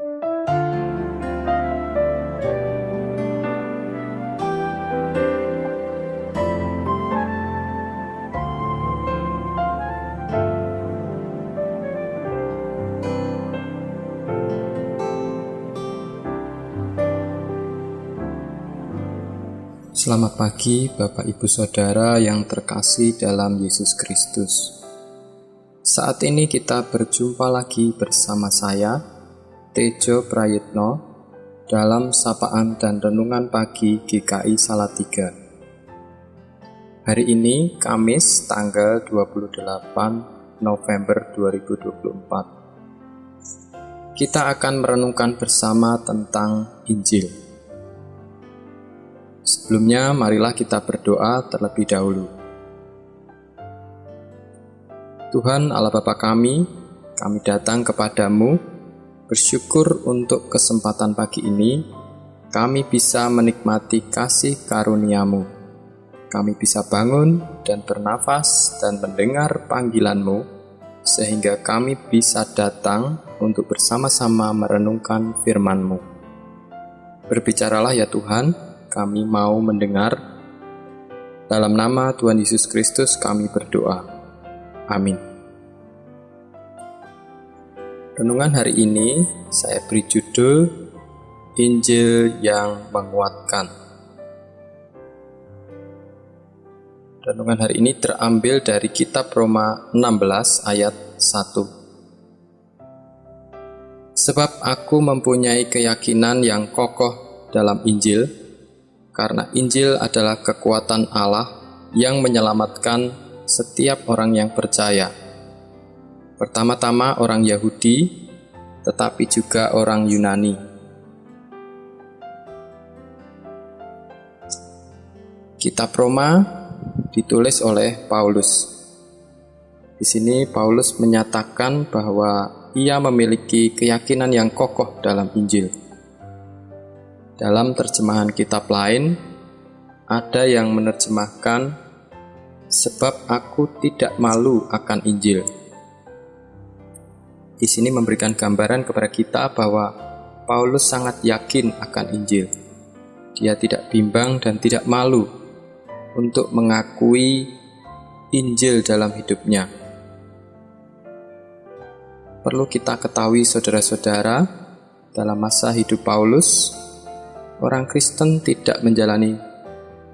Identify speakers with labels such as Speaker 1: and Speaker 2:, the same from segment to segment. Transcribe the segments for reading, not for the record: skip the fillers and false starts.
Speaker 1: Selamat pagi Bapak Ibu Saudara yang terkasih dalam Yesus Kristus. Saat ini kita berjumpa lagi bersama saya, Tejo Prayitno, dalam Sapaan dan Renungan Pagi GKI Salatiga. Hari ini Kamis tanggal 28 November 2024. Kita akan merenungkan bersama tentang Injil. Sebelumnya, marilah kita berdoa terlebih dahulu. Tuhan Allah Bapa kami datang kepadamu, bersyukur untuk kesempatan pagi ini, kami bisa menikmati kasih karunia-Mu. Kami bisa bangun dan bernafas dan mendengar panggilan-Mu, sehingga kami bisa datang untuk bersama-sama merenungkan firman-Mu. Berbicaralah ya Tuhan, kami mau mendengar. Dalam nama Tuhan Yesus Kristus kami berdoa. Amin. Renungan hari ini saya beri judul Injil yang menguatkan. Renungan hari ini terambil dari kitab Roma 16 ayat 1. Sebab aku mempunyai keyakinan yang kokoh dalam Injil, karena Injil adalah kekuatan Allah yang menyelamatkan setiap orang yang percaya. Pertama-tama orang Yahudi, tetapi juga orang Yunani. Kitab Roma ditulis oleh Paulus. Di sini Paulus menyatakan bahwa ia memiliki keyakinan yang kokoh dalam Injil. Dalam terjemahan kitab lain, ada yang menerjemahkan, sebab aku tidak malu akan Injil. Di sini memberikan gambaran kepada kita bahwa Paulus sangat yakin akan Injil. Dia tidak bimbang dan tidak malu untuk mengakui Injil dalam hidupnya. Perlu kita ketahui saudara-saudara, dalam masa hidup Paulus, orang Kristen tidak menjalani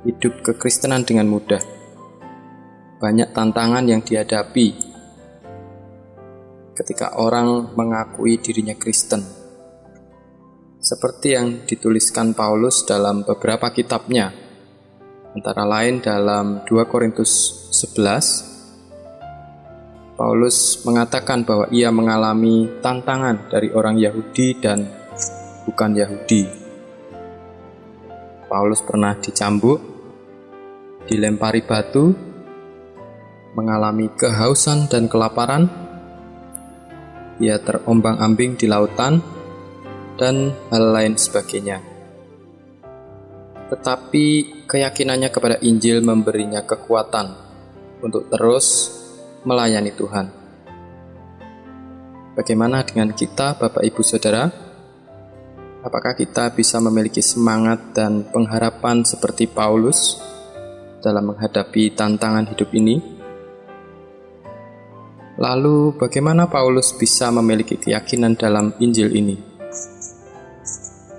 Speaker 1: hidup kekristenan dengan mudah. Banyak tantangan yang dihadapi ketika orang mengakui dirinya Kristen. Seperti yang dituliskan Paulus dalam beberapa kitabnya, antara lain dalam 2 Korintus 11, Paulus mengatakan bahwa ia mengalami tantangan dari orang Yahudi dan bukan Yahudi. Paulus pernah dicambuk, dilempari batu, mengalami kehausan dan kelaparan, ia terombang-ambing di lautan, dan hal lain sebagainya. Tetapi keyakinannya kepada Injil memberinya kekuatan untuk terus melayani Tuhan. Bagaimana dengan kita, Bapak Ibu Saudara? Apakah kita bisa memiliki semangat dan pengharapan seperti Paulus dalam menghadapi tantangan hidup ini? Lalu, bagaimana Paulus bisa memiliki keyakinan dalam Injil ini?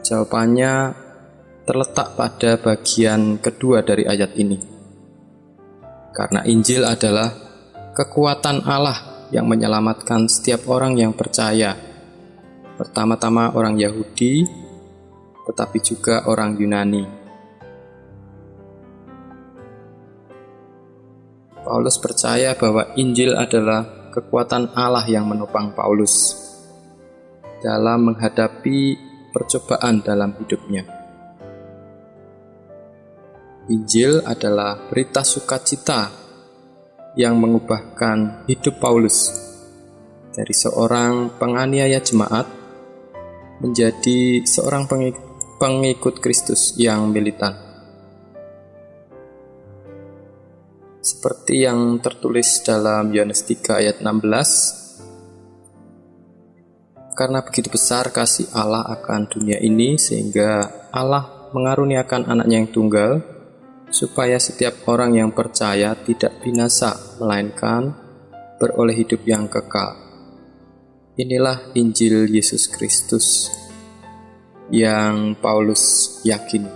Speaker 1: Jawabannya terletak pada bagian kedua dari ayat ini. Karena Injil adalah kekuatan Allah yang menyelamatkan setiap orang yang percaya. Pertama-tama orang Yahudi, tetapi juga orang Yunani. Paulus percaya bahwa Injil adalah kekuatan Allah yang menopang Paulus dalam menghadapi percobaan dalam hidupnya. Injil adalah berita sukacita yang mengubahkan hidup Paulus dari seorang penganiaya jemaat menjadi seorang pengikut Kristus yang militan. Seperti yang tertulis dalam Yohanes 3 ayat 16, Karena begitu besar kasih Allah akan dunia ini, sehingga Allah mengaruniakan anaknya yang tunggal, supaya setiap orang yang percaya tidak binasa, melainkan beroleh hidup yang kekal. Inilah Injil Yesus Kristus yang Paulus yakini.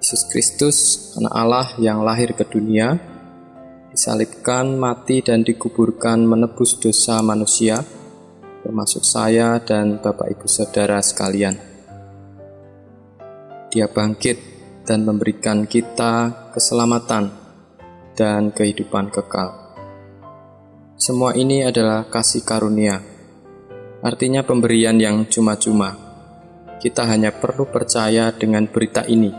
Speaker 1: Yesus Kristus, anak Allah yang lahir ke dunia, disalibkan, mati, dan dikuburkan menebus dosa manusia, termasuk saya dan Bapak Ibu Saudara sekalian. Dia bangkit dan memberikan kita keselamatan dan kehidupan kekal. Semua ini adalah kasih karunia, artinya pemberian yang cuma-cuma. Kita hanya perlu percaya dengan berita ini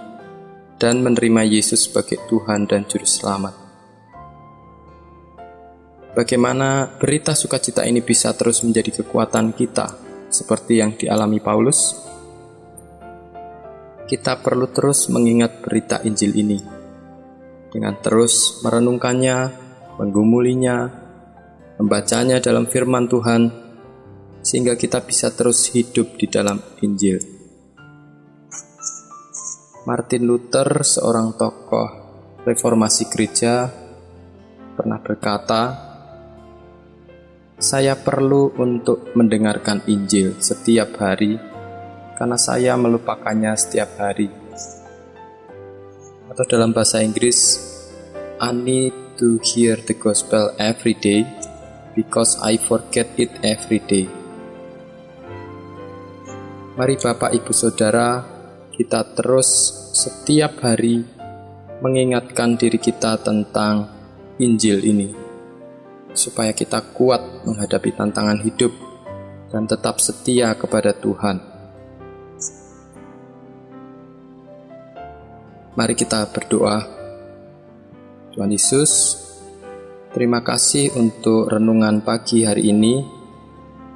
Speaker 1: dan menerima Yesus sebagai Tuhan dan Juru Selamat. Bagaimana berita sukacita ini bisa terus menjadi kekuatan kita, seperti yang dialami Paulus? Kita perlu terus mengingat berita Injil ini, dengan terus merenungkannya, menggumulinya, membacanya dalam firman Tuhan, sehingga kita bisa terus hidup di dalam Injil. Martin Luther, seorang tokoh reformasi gereja, pernah berkata, "Saya perlu untuk mendengarkan Injil setiap hari, karena saya melupakannya setiap hari." Atau dalam bahasa Inggris, "I need to hear the gospel every day, because I forget it every day." Mari Bapak Ibu Saudara, kita terus setiap hari mengingatkan diri kita tentang Injil ini, supaya kita kuat menghadapi tantangan hidup dan tetap setia kepada Tuhan. Mari kita berdoa. Tuhan Yesus, terima kasih untuk renungan pagi hari ini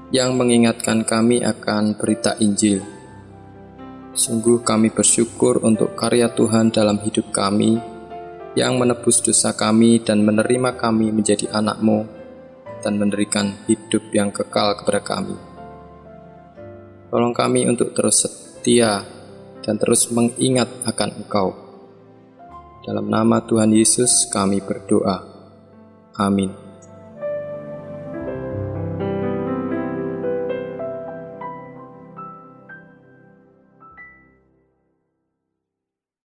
Speaker 1: yang mengingatkan kami akan berita Injil. Sungguh kami bersyukur untuk karya Tuhan dalam hidup kami, yang menebus dosa kami dan menerima kami menjadi anak-Mu dan memberikan hidup yang kekal kepada kami. Tolong kami untuk terus setia dan terus mengingat akan Engkau. Dalam nama Tuhan Yesus kami berdoa. Amin.